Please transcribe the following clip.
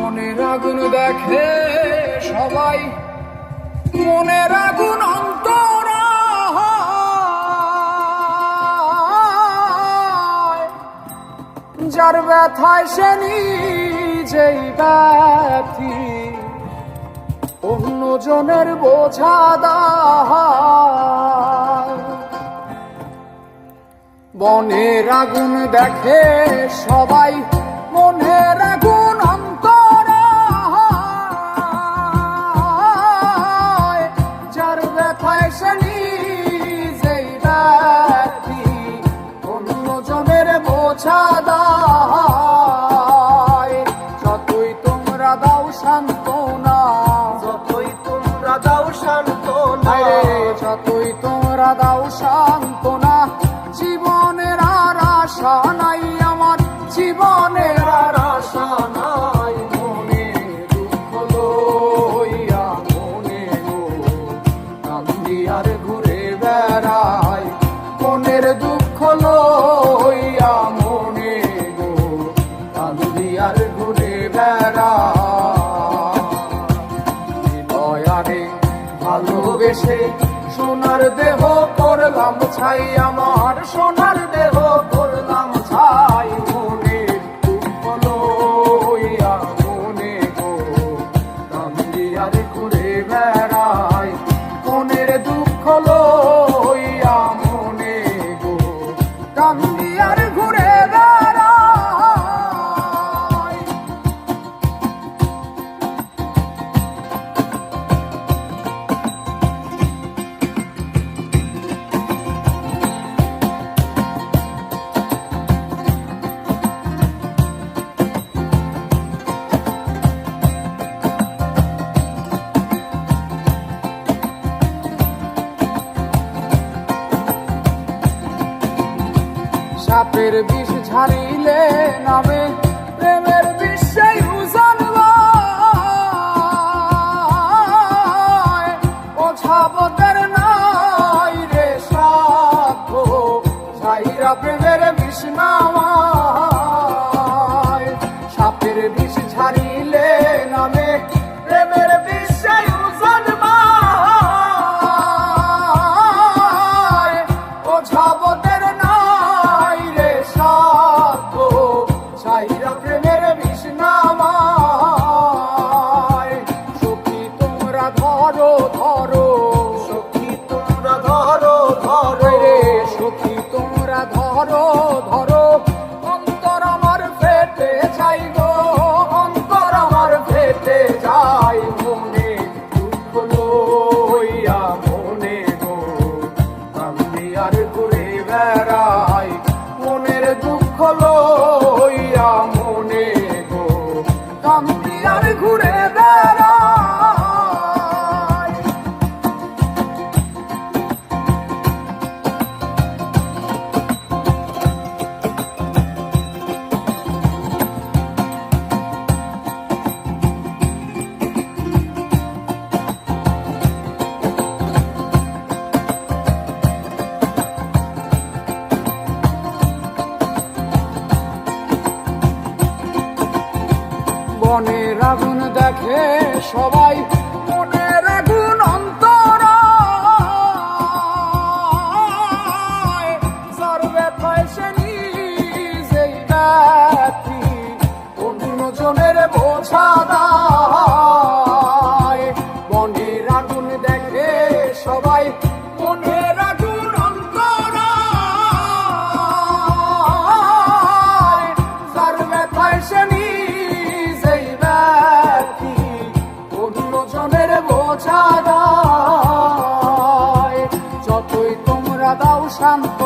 মনের আগুন দেখে সবাই, মনের আগুন অন্তরায়, যার ব্যথায় সে নিজেই ব্যথী, অন্যজনের বোঝা দায়। মনের আগুন দেখে সবাই, মনের আগুন অন্তরায়, যার ব্যথায় সে নিজেই ব্যথী, অন্যজনের বোঝা দায়। যতই তোমরা দাও সান্ত্বনা, যতই তোমরা দাও সান্ত্বনা, যতই তোমরা দাও সান্ত্বনা, জীবনের আর আশা নাই আমার, জীবনের আর আশা নাই। মনে দুঃখ লইয়া মনে গো কান্দি আর ঘুরে বেড়াই, মনের দুঃখ লইয়া মনে গো কান্দি আর ঘুরে বেড়াই। হৃদয়ারে ভালোবেসে সোনার দেহ করলাম ছাই, আমার সোনার দেহ করলাম ছাই। মনের দুঃখ লইয়া মনে গো কান্দি আর ঘুরে বেড়াই, মনের দুঃখ লইয়া মনে গো কান্দি আর ঘুরে বেড়াই। সাপের বিষ ঝাড়িলে নামে প্রেমের বিষে উজান হয়, ওঝাবতের নাই রে সাধ্য, ছাইরা প্রেমের বিষ নামায়। সাপের বিষ ঝাড়িলে নামে প্রেমের বিষে উজান হয়, ওঝাবতের ছাইরা প্রেমের বিষ নামায়। সখী তোমরা ধরো ধরো, সখী তোমরা ধরো ধরো, সখী তোমরা ধরো ধরো, অন্তর আমার ফেটে যাই গো, অন্তর আমার ফেটে যাই। মনে দুঃখ লইয়া মনে গো কান্দি আর ঘুরে বেড়াই, মনের দুঃখ লইয়া মনে গো কান্দি আর ঘুরে বেড়াই। মনের আগুন দেখে সবাই, মনের আগুন অন্তরায়, যার ব্যথায় সে নিজেই ব্যথী, অন্যজনের বোঝা দায়। মনের আগুন দেখে সবাই, মনের আগুন অন্তরায়, যার ব্যথায় সে অন্যজনের বোঝা দায়। যতই তোমরা দাও শান্ত